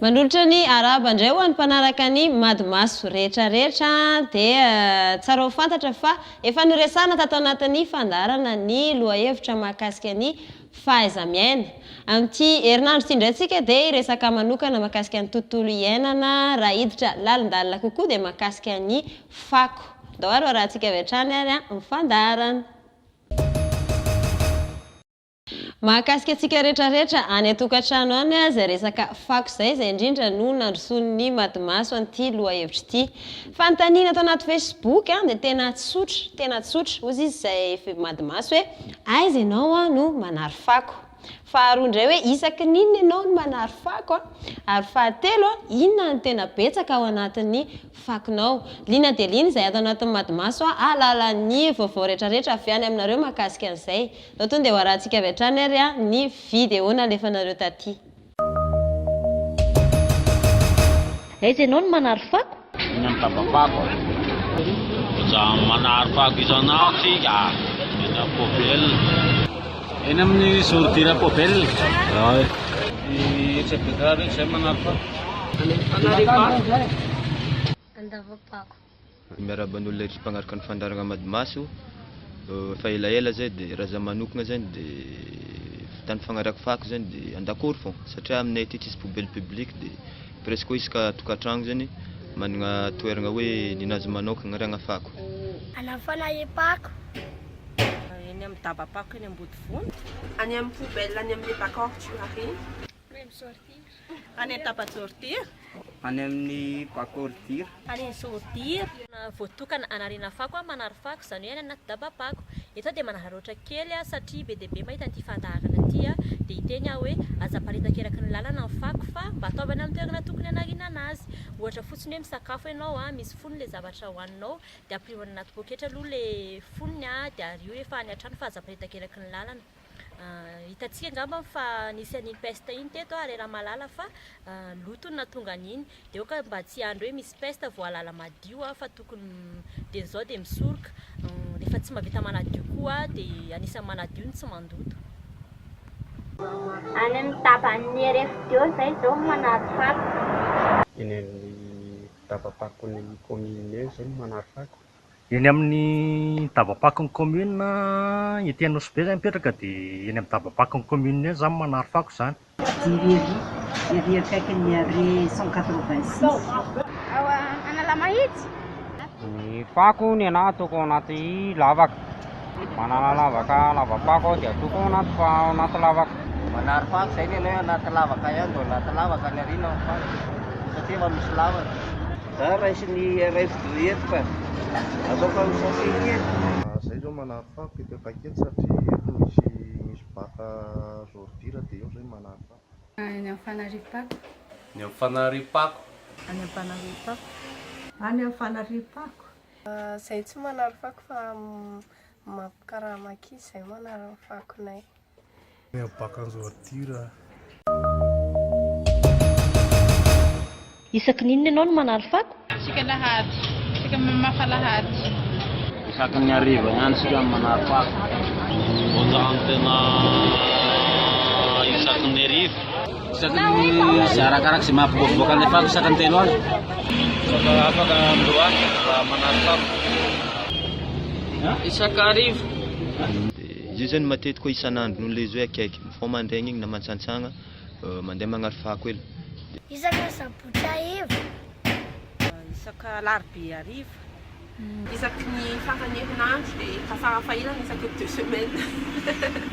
Manolotra ny araba indray ho an'ny mpanaraka ny madimaso rehetrarehetra dia tsara ho fantatra fa efa niresana tato anatin'ny fandarana ny lohahevitra mahakasika ny fahaiza-miaina. Amin'ity herinandro ity indray tsika dia hiresaka manokana mahakasika ny tontolo iainana raha hiditra lalindalina kokoa dia mahakasika ny fako. Daholo raha antsika avy hatrany ary ny fandarana. Mahakasika antsika rehetrarehetra any an-tokantrano any izay resaka fako izay indrindra no nandrosoan'ny madimaso an'ity lohahevitra ity. Fanontaniana ato anaty Facebook dia tena tsotra hozy izy izay madimaso hoe aiza ianao no manary fako. Faharoa indray hoe isaky ninona ianao no manary fako ary fahatelo inona no tena betsaka ao anatin'ny fakonao. Liana dia liana izay ato anatin'ny madimaso alalan'ny vaovao rehetrarehetra avy any aminareo mahakasika an'izay. Izao tonga dia ho arahantsika avy hatrany ary ny vidéo nalefanareo taty. Aiza ianao no manary fako? Eny amin'ny tabapako. Manary fako isan'andro eny Pobel. Eny amin'ny sordira Pobel. Tsebeka regny izay manary fako. Andavapako. Miaraban'olona rehetra mpanaraka ny fandarana madimaso. Fa elaela zay dia raha zaho manokana zany dia tany fagnaraka fako zany dia an-dakory foana satria aminay aty tsisy poubelle publique dia presque isaka tokantrano zany manana toerana hoe ninazy manokana rana fako. Ana fanahipako. Eny amin'ny dabapako eny Ambodivony. Any amin'ny poubelle any amin'ny bakôrtro ary. Any an-tapasortir. Any amin'ny bakôrtir. Any sortir. Voatokana anariana fako manary fako izany hoe any anaty dabapako. Eto dia manaharoatra kely satria be dia be mahita an'ity fandaharana ity dia hiteny aho hoe aza paritaka eraky ny lalana ny fako fa mba ataovana amin'ny toerana tokony hanariana anazy. Ohatra fotsiny hoe misakafo ianao misy fonony ilay zavatra hohaninao dia ampirivana anaty poketra aloha ilay fonony dia ario efa any an-trano fa aza paritaka eraky ny lalana. Hitantsika angamba fa nisy an'iny peste iny teto ary raha malala fa loto na tonga an'iny dia oka mba tsy andro hoe misy peste voalala madio fa tokony dia zao dia misoroka rehefa tsy mahavita manadio koa dia anisan'ny manadio ny tsy mandoto. Any amin'ny taban'ny RFDO izay zao manary fako. Eny amin'ny dabapakon'ny commune izay manary fako. Eny amin'ny dabapakon'ny commune ety Anosy be zany mipetraka dia eny amin'ny dabapakon'ny commune eny zany manary fako zany. Ery akaikin'ny Aré 186. Ao Analamahitsy. Ny fako ny anahy atoko anaty lavaka. Manana lavaka lavapako dia atoko anaty lavaka. Manary fako izay ny anahy anaty lavaka ihany dia anaty lavaka ny ariana ny fako satria efa misy lavaka. Za raisy ny RFDO eto fa ataoko amin'ny sasiny eto. Izay zao manary fako eto Paquety satria eto misy baka zordira dia io zay manary fako. Any amin'ny Fanaripako. Ny amin'ny Fanaripako. Any amin'ny Fanaripako. Any amin'ny Fanaripako. Izay tsy manary fako fa Mampikaramaki izay manary fakonay. Ny amin'ny bakan-jordira. Isaky ninona ianao no manary fako? Isaka lahady. Isaka mamafa lahady. Isaky ny hariva ihany sika manary fako. Ohatrany tena isaky ny hariva. Isaky ny arakaraka izay mahaboaboaka ny fako isaky ny telo andro. Afaka androany mba manary fako. Isaky hariva. Izy zany matetika isan'andro noho ilay izy hoe akaiky mifoha mandraigna igny na mantsantsagna mandeha magnary fako elo. Isaka sabotsy hariva. Isaka alarobia hariva. Isaky ny farany herinandro dia fafarafahilana isaky 2 semaines.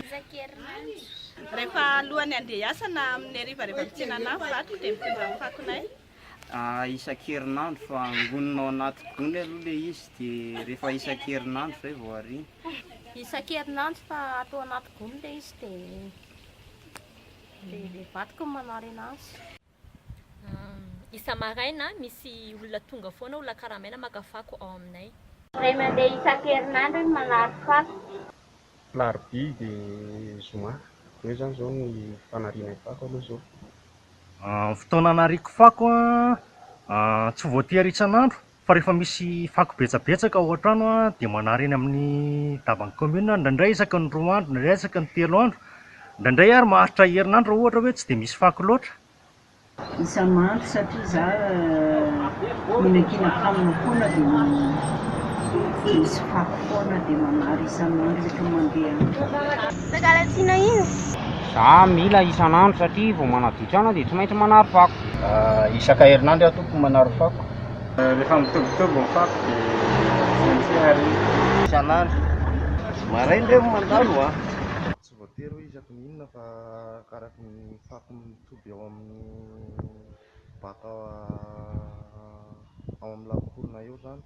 Isaky herinandro. Rehefa alohany andeha hiasa na amin'ny hariva rehefa mitsinana vato dia mitondra amin'ny fakonay. Isaky herinandro fa angoninao anaty gony aloha ilay izy dia rehefa isaky herinandro izay vao ariana. Isaky herinandro fa atao anaty gony ilay izy dia vatoko manary anazy. Isa maraina misy olona tonga foana olona karamaina maka fako ao aminay. Ray mandeha isaky herinandro ny manary fako. Larobia dia zoma. Hoe zany zao ny fanariana fako aloha zao. Fotoana anariako fako tsy voatery isan'andro fa rehefa misy fako betsabetsaka ao an-trano dia manary eny amin'ny daban'ny commune ndraindray isaky ny 2 andro, ndraindray isaky ny 3 andro, ndraindray ary maharitra herinandro ohatra hoe tsy dia misy fako loatra. Isan'andro satria za minakina kamina foana dia misy fako foana dia manary isan'andro rehefa mandeha. Sakalatsina ino? Za mila isan'andro satria vao manaditrana dia tsy maintsy manary fako. Isaka herinandro aho toko manary fako. Rehefa mitobitobo ny fako dia tsy ary isan'andro. Maraina ireo mandalo a. Tsy voatery hoe isaky ny inona fa karaky ny fako mitoby ao amin'ny baka ao amin'ny lakorona eo zany.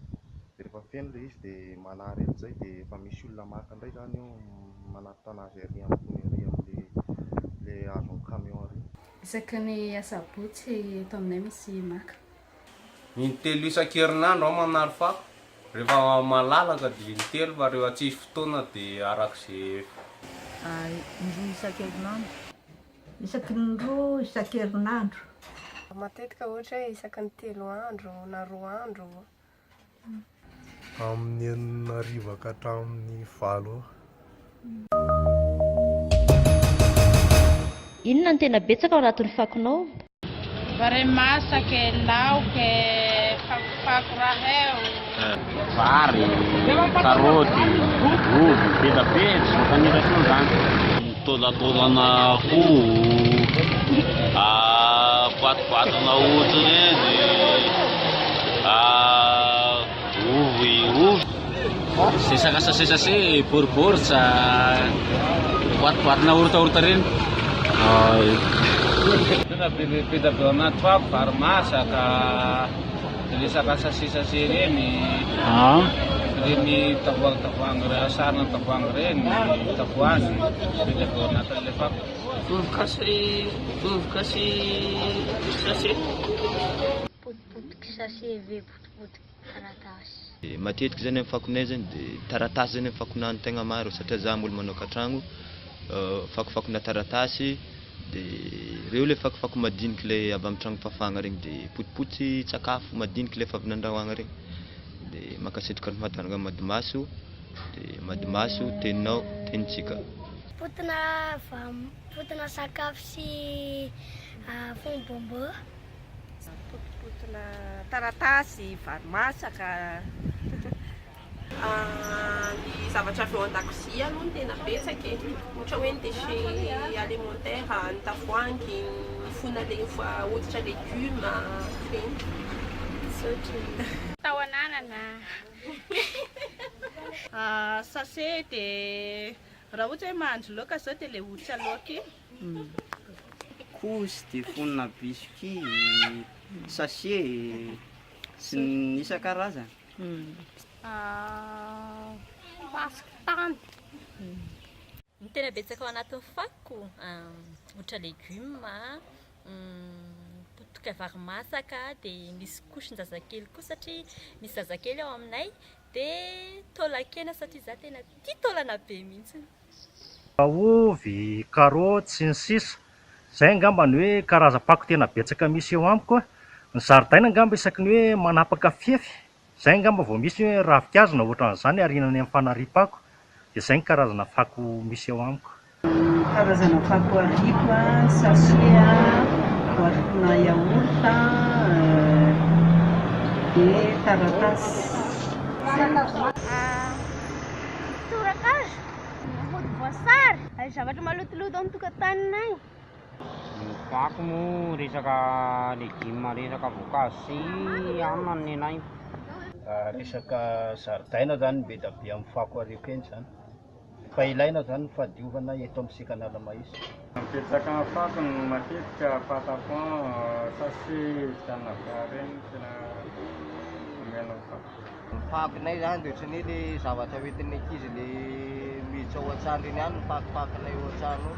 Dia rehefa feno ilay izy dia manary an'izay dia efa misy olona maka indray zany eo manatitra anazy ary amin'ilay azon'ny camion ary. Isaky ny asabotsy eto aminay misy maka. Intelo isan-kerinandro aho manary fako. Rehefa malalaka dia intelo fa rehefa tsisy fotoana dia arak'izay. Indroa isan-kerinandro. Isaky ny roa isan-kerinandro. Matetika ohatra hoe isaky ny 3 andro na 2 andro. Amin'ny 4 ka hatramin'ny 7. Inona no tena betsaka ao anatin'ny fakonao? Vare masaka, laoka, fakofako raheo. Vary, karaoty, ovy, petabetsy, kaneratro zany. Taolatolana akoho, vatovatona ohatra reny, ovy, sesakasasesase, boriboritra, vatovatona oritaorita reny. Tena be ao anaty fako, vary masaka, le sakasasesase reny. Reny tavoahangy asarina tavoahangy reny, tavoazy, be ao anatin'ilay fako. Vovoka sy sase. Potipotiky sase ve potipotiky taratasy. Matetika zany amin'ny fakonay zany dia taratasy zany amin'ny fakonan'ny tegna maro satria za mbola manao katragno fakofakona taratasy dia reo ilay fakofako madinika ilay avy amin'ny tragno fafana regny dia potipotsy sakafo madinika ilay efa avy nandrahoagna regny dia makasitraka ny fahataranga Madimaso dia Madimaso teninao tenitsika. Potina sakafo sy fomba. Potipotina taratasy, vary masaka. Ny zavatra avy ao an-dakozia aloha no tena betsaka e. Ohatra hoe ny déchet alimentaire, ny tavoahangy, ny fonana hoditra légume, reny. Tao ananana. Sase dia raha ohatra hoe mahandro laoka zao dia ilay hoditra laoka Kosy dia fonina biscuit, sachet sy ny isan-karazany. Pasikitany. Ny tena betsaka ao anatin'ny fako, ohatra légume, potika vary masaka, dia misy kosin-jazakely koa satria misy zazakely ao aminay, dia taolakena satria za tena tia taolana be mihitsy. Ovy, karaoty sy ny sisa. Zay angamba ny hoe karazam-pako tena betsaka misy eo amiko. Ny zaridaina angamba isaky ny hoe manapaka fefy. Zay angamba vao misy hoe ravin-kazo na ohatran'izany arinany amin'ny fanariam-pako. Dia zay ny karazana fako misy eo amiko. Karazana fako aripa, sachet, boatina yaourt, dia taratasy. Torakazo, mody voasary, zavatra malotoloto amin'ny tokantaninay. Ny fako moa resaka legioma, resaka voankazo sy anana ny nenay. Resaka zaridaina zany be da be amin'ny fako aripa eny zany. Fa ilaina zany ny fahadiovana eto amintsika Analamahisy. Betsaka amin'ny fako ny matetika patapon, sachet, tanavary reny tena omena amin'ny fako. Ny fakonay zany dia ohatran'ny ilay zavatra hoentin'ny ankizy ilay miditra ao an-trano iny ihany ny pakopakonay ao an-trano.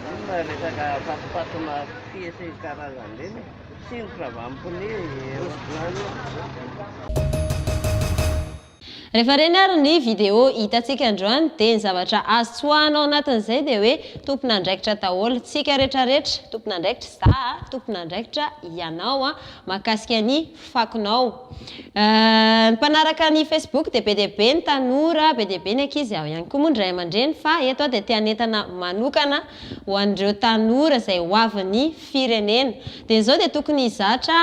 Inona resaka pakopakona piesy karazany reny, sinitra avy amin'ny pneu, rehefa reny ary ny vidéo hitantsika androany dia ny zavatra azo tsoahanao anatin'izay dia hoe tompona andraikitra daholo tsika rehetrarehetra, tompona andraikitra za, tompona andraikitra ianao mahakasika ny fakonao. Ny mpanaraka ny Facebook dia be dia be ny tanora, be dia be ny ankizy ao ihany koa moa ny ray aman-dreny, fa eto dia te-hanentana manokana ho an'ireo tanora izay ho avin'ny firenena. Dia izao dia tokony hizatra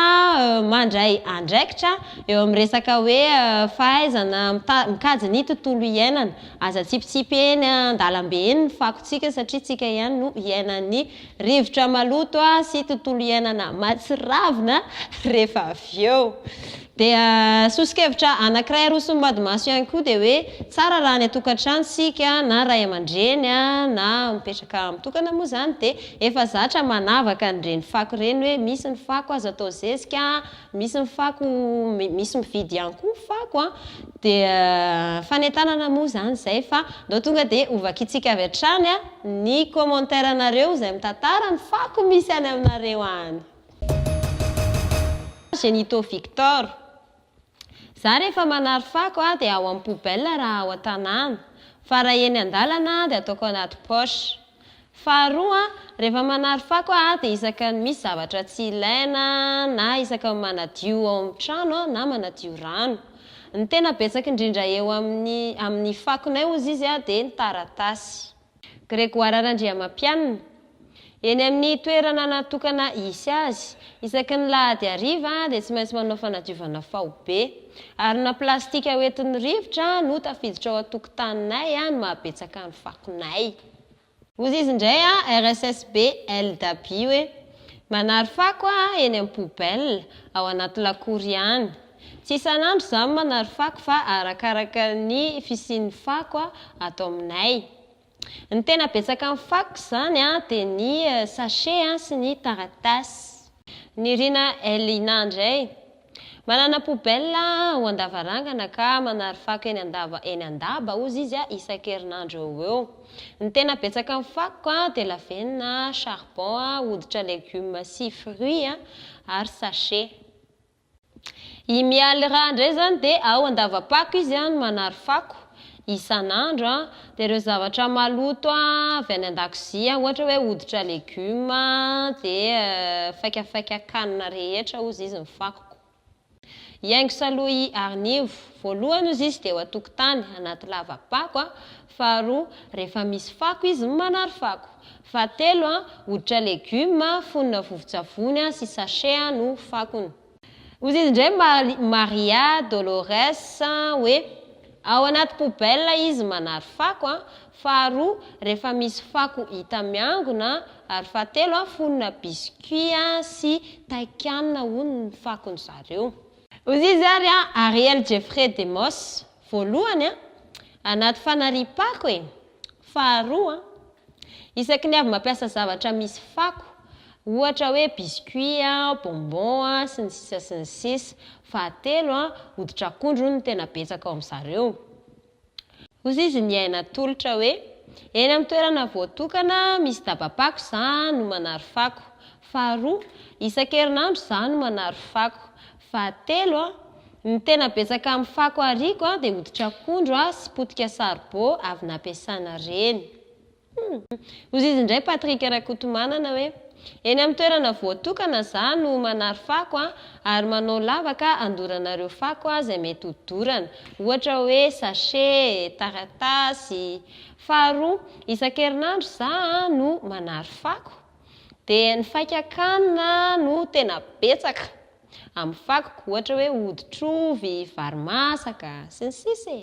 mandray andraikitra eo amin'ny resaka hoe fahaizana mikajy ny tontolo iainana, aza tsipitsipy eny an-dalambe eny ny fakontsika satria tsika ihany no iainan'ny rivotra maloto sy tontolo iainana matsiravina rehefa avy eo. Dia sosikevitra anankiray aroson'ny Madimaso ihany koa dia hoe tsara raha ny atokantranosika na ray aman-dreny na mipetraka mitokana moa izany dia efa zatra manavaka an'ireny fako ireny hoe misy ny fako azo atao zezika, misy ny fako misy mividy ihany koa ny fako dia fanentanana moa izany izay fa ndao tonga dia ovakitsika avy hatrany ny commentaire anareo izay mitantara ny fako misy any aminareo any. Genito Victor. Za rehefa manary fako dia ao amin'ny poubelle raha ao an-tanàna, fa raha eny an-dalana dia ataoko anaty poche. Faharoa rehefa manary fako dia isaka ny misy zavatra tsy ilaina na isaka manadio ao amin'ny trano na manadio rano. Ny tena betsaka indrindra eo amin'ny fakonay ozy izy dia ny taratasy. Grégoire Randriamampianina. Eny amin'ny toerana natokana isy azy, isaky ny lahady hariva dia tsy maintsy manao fanadiovana faobe. Ary na plastika hoentin'ny rivotra no tafiditra ao an-tokotaninay no mahabetsaka ny fakonay. Ozy izy indray RSSB LW hoe manary fako eny amin'ny poubelle ao anaty lakory ihany. Tsy isan'andro izany manary fako fa arakaraka ny fisian'ny fako atao aminay. Ny tena betsaka amin'ny fako izany dia ny sachet sy ny taratasy. Ny Rina Elina indray manana poubelle ho an-davarangana ka manary fako eny an-daba ozy izy isan-kerinandro eo eo. Ny tena betsaka amin'ny fako dia lavenona, charbon, hoditra légumes sy fruits ary sachet. I mialy raha indray izany dia ao an-davam-pako izy no manary fako isan'andro dia ireo zavatra maloto avy any an-dakozia ohatra hoe hoditra légumes dia faikafaika-kanina rehetra ozy izy ny fakoko. Iaingo Saloy Arnivo voalohany ozy izy dia eo an-tokotany anaty lava-pako, faharoa rehefa misy fako izy manary fako, fahatelo hoditra légumes fonina vovon-tsavony sy sachet no fakony. Ozy izy indray Maria Dolores hoe ao anaty poubelle izy manary fako, faharoa rehefa misy fako hita miangona, ary fahatelo fonina biscuit sy taikanina hono ny fakony zareo. Ozy izy ary Ariel Jeffrey Demos voalohany anaty fanariam-pako faharoa isaky ny avy mampiasa zavatra misy fako ohatra hoe biscuit, bonbon sy ny sisa sy ny sisa. Fahatelo hoditra akondro no tena betsaka ao amin'zareo. Ozy izy ny aina tolotra hoe eny amin'ny toerana voatokana misy daba-pako za no manary fako, faharoa isan-kerinandro za no manary fako, fahatelo ny tena betsaka amin'ny fako ariko dia hoditra akondro sy potika saribô avy nampiasana reny. Ozy izy indray Patrick Rakotomanana hoe eny amin'ny toerana voatokana za no manary fako ary manao lavaka andoranareo fako izay mety hodorana ohatra hoe sachet, taratasy. Faharoa isan-kerinandro za no manary fako dia ny faika-kanina no tena betsaka amin'ny fakoko ohatra hoe hoditrovy, vary masaka sy ny sisa.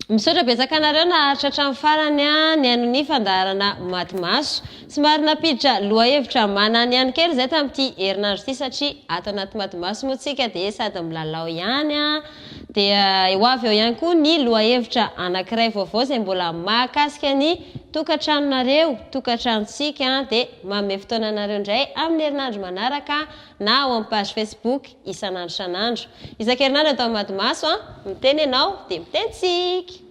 Misaotra betsaka anareo naharitra hatramin'ny farany ny anony fandaharana Madimaso. Somary napiditra lohahevitra manana ihany kely izay tamin'ity herinandro ity satria ato anaty Madimaso moa tsika dia sady milalao ihany dia eo avy eo ihany koa ny lohahevitra anankiray vaovao izay mbola mahakasika ny tokantranonareo, tokantranontsika dia manome fotoana anareo indray amin'ny herinandro manaraka na ao amin'ny page Facebook isan'andro isan'andro. Isan-kerinandro atao Madimaso miteny ianao dia mitentsika.